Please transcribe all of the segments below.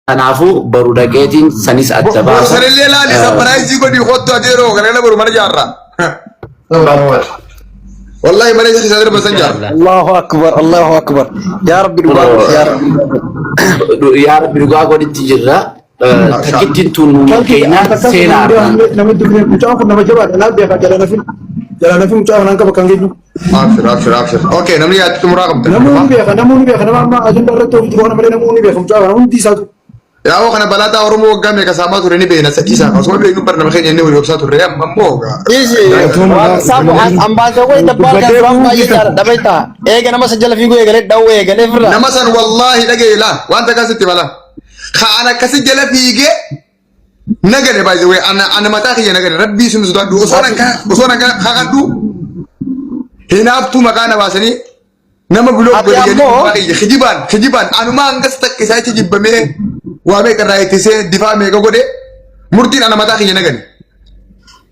Kanaafuu baruu dhaqeetiin sanis adda baasa. Sanillee laali saparaayizii godhi kottu adeeroo kana baruu mana jaarraa. والله ما نجح يصير مسنجر. الله أكبر يا رب يا رب دعاء قد تجرا تكتين تون كينا سينا. نمدك مجاوب نمجاوب لا بيها جلنا في مجاوب نانك بكانجيو. أبشر. أوكي نمني أتوم راقم. نموني بيها نما أجن درت تروح نمري نموني بيها مجاوب نمون ساتو. يا أخو أنا بلاتا أورمو قام يكسامات ورني بينا سكيسا خصوصا بينو برنا مخين ينوي الوبسات وريا مموجا. إيشي. سامو أمبارح كوي دبّال كلام ما يجار دبيتا. إيه كنا مسجل فيكو إيه قلت داو إيه قلت فرلا. نمسان والله لقي لا وأنت كاسيت بلا. خانا كاسيت فيكي. نقدر بايزوي أنا ما تاخي نقدر ربي سمز دو وصورنا كا خاكدو. هنا أفتو مكان واسني. نما بلوك بيجي خجيبان أنا ما أنقصتك كسائي تجيب بمه. وامي كراي تسي دفاع ميكو غودي مرتين انا ما داخي نغني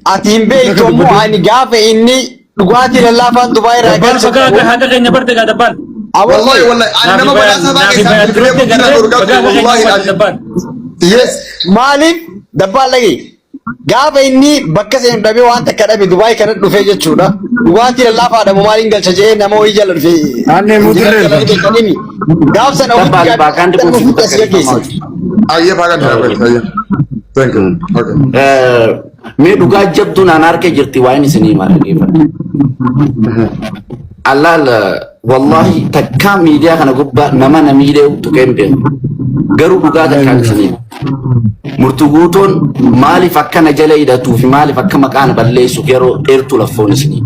اتيم بي تومو اني غاف اني دغاتي للافان دبي راجل بقى هذا كان نبرت دبان والله انا ما بناسا والله العظيم يس مالك دبان لغي غاف اني بكسين دبي وانت كدبي دبي كن دفه جچودا دغاتي للافا دمو مالين گلچجه نمو يجل في اني مدرل غاف سن او باكان دكو أيه بعدين أيه thank you okay मैं दुगा जब तू नानार के जर्ती वाइन से नहीं मारेगी अल्लाह वल्लाही तक्का मीडिया का नगुब्बा नमा नमीरे तो कैंपे गरु दुगा तक्का किसने मुर्तुगूटोन माली फक्का नजले इधर तू फिर माली फक्का मकान बल्ले सुकेरो एर्तु लफोन इसने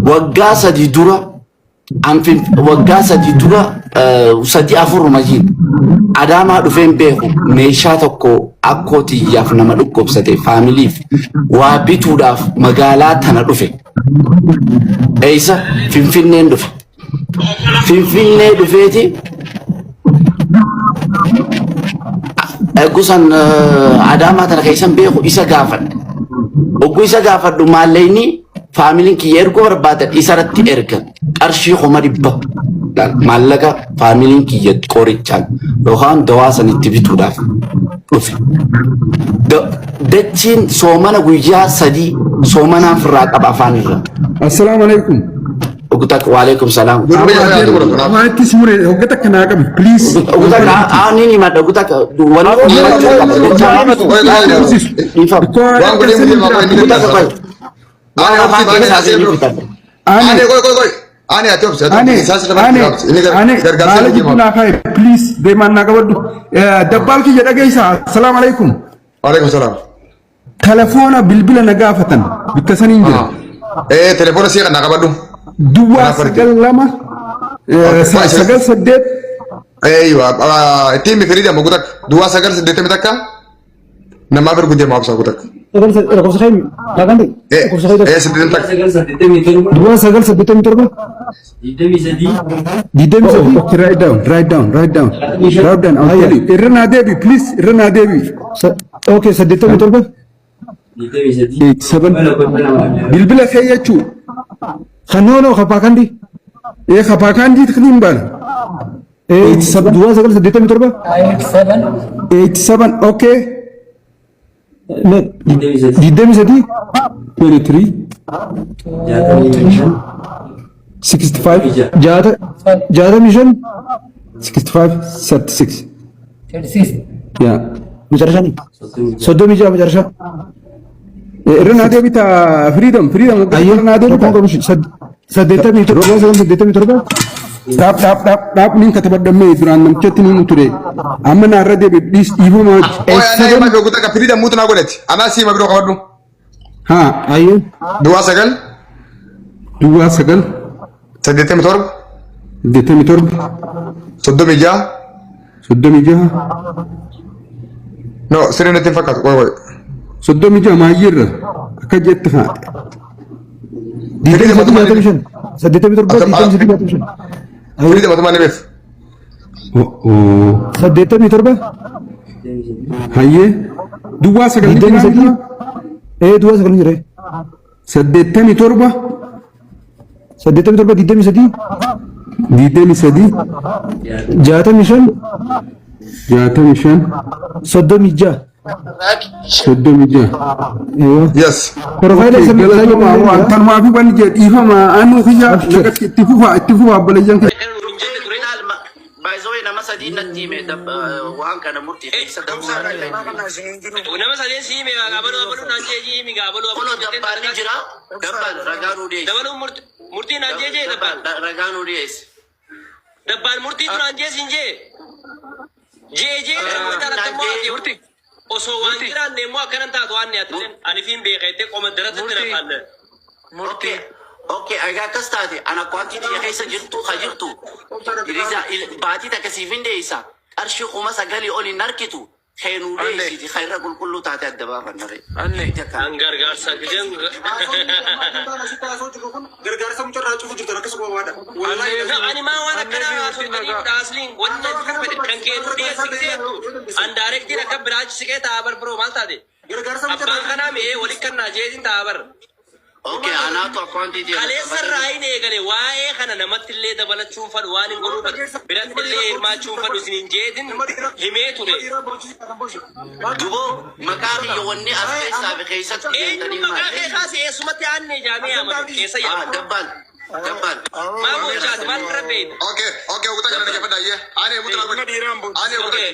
वग्गासा di dura Amfin wagasa di dura sadi afur majin adama dufen beku meeshaa tokko akkoti yaaf nama dhukkubsate family wa bituudhaaf magaalaa tana dhufe eeysa finfinneen dhufeeti gusan adama tana kaysan beku isa gaafadhu maalleeyni family ki ergo barbaadan isaratti ergan qarshii xoma dibba maallaqa family ki qorichaan yookaan dawaa sanitti bituudhaaf dhufe dachiin soomana guyyaa sadii soomanaan firraa qaba afaan irra. Assalaamu alaykum. Ogutak wa alaykum salaam. Maatti simure ogutak kana qab please. Ogutak aanini madda ogutak wala أنا أتوبس please دايما نقبض دبالك جدا جيسا السلام عليكم وعليكم السلام تلفونا بالبلا نقافة بكسنين جدا إيه تلفونا سيغا نقبضو دوا سجل لما سجل سدد أيوة تيمي فريدة مقودك دوا سجل سدد متكا نما فرق جير ما بساقودك رقص خيمي لا كندي إيه سدد متك دوا سجل سدد متربة ديدم سدي write down أوكي إرنا ديبي please إرنا ديبي أوكي سدد متربة 87 بالبلا خيا شو خنونو خباكندي إيه خباكندي تخدم بال 87 دوا سجل سدد متربة 87 أوكي ديدم سدي 23 65 جاده ميشن 65 36 يا مجرشاني صدو ميجا مجرشا رنا دي بتا فريدم رنا دي بتا مش سديتا ميتر سديتا ميتر تاب مين كتب دمي دران نمچتني متري امنا رده بيس ايفو ما انا ما بقول لك فريدم موت ناغولت انا سي ما بدو خبرنو ها ايوه دوا سجل سديتا ميتر صدو ميجا نو سيرنا تفكر وي صدو ميجا ما يير كجت ها ديدم ميشن سديتا ميتر ميشن فريدة ما تماني بيف سديتا ميتر هاي دوا سجل سدي ايه دوا سجل نجري سديتا ميتر saddeettamii torba 23 25 65 36 Yes. Profaayila isa Galatooma waan kan maafi waan jedhiifama anu kiyya nakatti itti fufa abbalayyan kiyya. By the way, nama sadi natti me waan kana murtii keessa nama sadi si me gabalu nanjeji mi gabalu dabbaan ni jira dabbaan ragaanu dees dabalu murtii nanjeji dabbaan ragaanu dees dabbaan murtii tu nanjeji inje jeje murtii oso waan jira nemo akanan taatu waan ne atin ani fiin beekete qoma darate tira falle murtii Okay, aga kastati ana quantity ya kaisa jirtu khajirtu iriza baati ta kasifin de isa arshi kuma sagali oli narkitu khayru de khayra kullu taati adaba fanare anne gargar sagjen gargar sam chara chu jirtu rakas ko wada ani ma wana kana so tani dasling wonna kan ke de sigse an direct ira ka branch sige ta bar bro malta de gargar sam chara kana me wali kana jedin ta bar Okay, ana to quantity. Kale sarrai ne gale wae kana namatille da bala chufan wani goru biratille irma chufan usinin jedin himetu ne. Dubo makari yonni afke sabe khaysat tani ma. Makari khasi esumati anne jami'a ma kesa ya dabbal. Dabbal. Ma bo chat ban rabbe. Okay, uta kana ke fada ye. Ane mutra bade. Ane okay.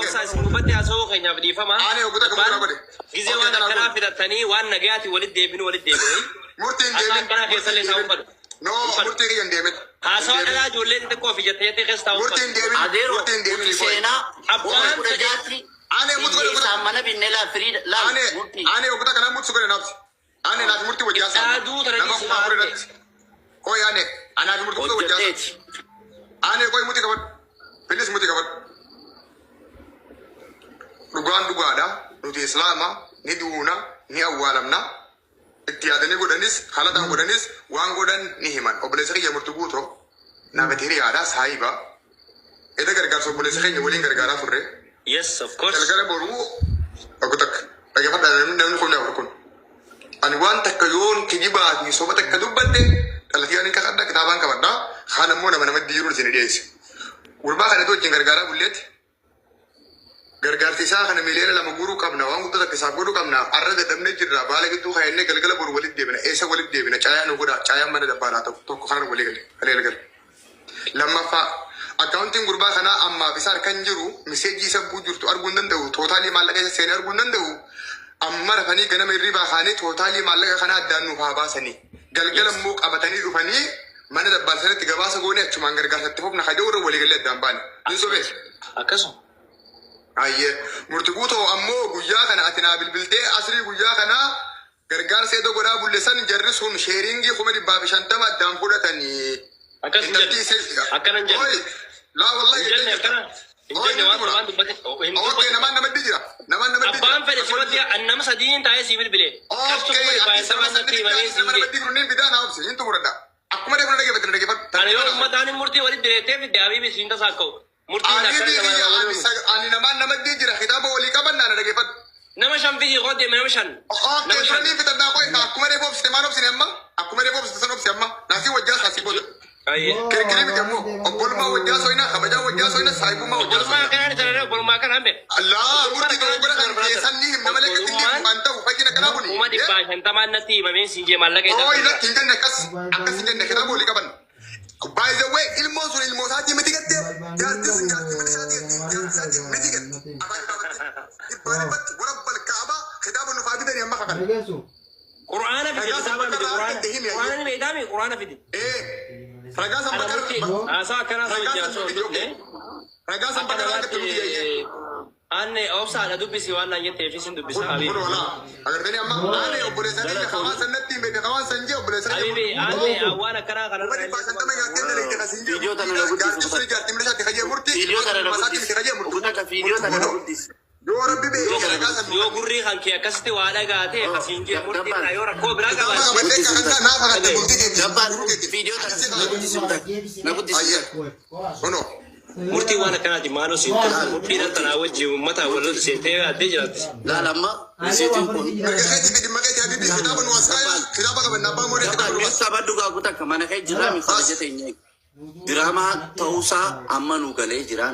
Osa singubati aso khanya bdi fama. Ane uta kana bade. Gize wana kana firatani wan nagati walid debin Murtiin deemin. Kana keessa lee ta'uu badu. No, murtii kiyyan deemin. Haasawaa dhalaa ijoolleen xiqqoo fi jettee keessa ta'uu badu. Murtiin deemin. Murtiin deemin. Seenaa abbaan fedhaatti. Ane mutu godhe isaan mana binne laa firii laa murtii. Ane oguta kana mutu godhe naafsi. Ane naaf murtii wajjaa saa. Dhaaduu tana dhiisuu baate. Koi ane anaaf murtii wajjaa saa. Ane koi muti kabad. Bilis muti kabad. Dhugaan dhugaadha. Nuti islaama ni duuna ni awwaalamna. Itti yaadanii godhanis halataan godhanis waan godhan ni himan. Obboleessa kiyya murtu guuto nama hiriyaadha saayiba. Eda gargaarsa obboleessa keenya waliin gargaaraa turre. Yes, of course. Galgala boruu tokko takka dhaggeeffadha namni kun yaa'u kun. Ani waan takka yoon kijibaa fi soba takka dubbatte dhalatii ani kakadha kitaabaan qabadha. Kaan ammoo namatti jiru isin dhiyeesse. Gurbaa kana wajjin gargaaraa bulleetti. Gargaarti isaa kana miliyoona lama guuruu qabna waan guddaa takka isaa godhuu qabna arra dadhabnee jirra baala gidduu kaayannee galgala boru walitti deebina eessa walitti deebina caayaan nu godha caayaan mana dabbaalaa tokko kana walii galee lammaffaa akkaawuntiin gurbaa kanaa ammaaf isa harkan jiru miseejii isa buu jirtu arguu hin danda'u tootaalii maallaqa isa seenee arguu hin danda'u amma rafanii ganama hirribaa kaanii tootaalii maallaqa kanaa addaan nuuf haa baasanii galgala immoo qabatanii dhufanii mana dabbaalsanitti gabaasa goonee achumaan gargaarsatti fufna hajoo irra walii galee addaan baane ni sobees akkasuma. Ayye murti guutoo ammoo guyyaa kana ati naa bilbiltee asrii guyyaa kana gargaarsa edo godhaa bulleessan jarri sun sheeringii 150 addaan fudhatanii. Akkanan jedhe. Laa wallahi jenne akkana. Jenne waan dubbate. Okay namaan namatti jira. Abbaan fedhe simatti annama sadiin taa'ee si bilbilee. Okay namatti kunniin bidaa naa obse hin xumuradha. Akkuma deemna dhaggeeffatu. Ani yoo uummataan murtii walitti direettee fidde abiibi siin tasaa ka'u. Ani namaan namatti jira kitaaba walii qabannaa na dhaggeeffatu. Nama shan fidii qoodee nama shan. Okay shanniin fitannaa qoy akkuma deebii obsite maan obsine amma akkuma deebii obsite san obsi amma naasii wajjaa saasii booda. Kirkiri miti ammoo obbolummaa wajjaa soina kabajaa wajjaa soina saayibummaa wajjaa soina. Obbolummaa kanaan isa dhala obbolummaa kan hambe. Allah murtii dogoggora kan keessan ni himna malee gadi ni waan ta'u fakkii kana kuni. Uma dhibbaa shantamaan natti himameen siin jee maallaqa isaa. Oh ilatti hin jenne akkas hin jenne kitaaba walii qaban. By the way ilmoon sun ilmoo isaatii miti gattee jaartis jaartii miti isaatii jaartii miti gattee. Ibbaan ibbatti warra balkaaba kitaaba nuuf abidanii amma kakan. Quraana fide kitaaba fide quraana ni beekame quraana fide. Ragaa san bakar asa akkana soo jaasoo dubne. Ragaa san bakar akka tuuti yaayee. Anne obsaadha dubbisi waan naan jetteef isin dubbisa habibi. Agartanii amma anne obboleessanii hawaasan natti himee hawaasan jee obboleessanii. Habibi anne awwaan akkana kana. Viidiyoo tana na guddisi. Viidiyoo tana na guddisi. Yoo rabbi beeku yoo gurrii kan kee akkasitti waa dhagaate akkasiin jee murtii kana yoo rakkoo biraa qabaate. Viidiyoo tana na guddisi. murtii waan akkanaati maaloo seentee murtiidhaan tanaa wajji uummata walirra seentee yaaddee jiraatti. Laalama risiitiin kun. Kitaaba dhugaa kutaa mana kee jiraa mi kabajatee diraamaa ta'uusaa amma nu galee jira.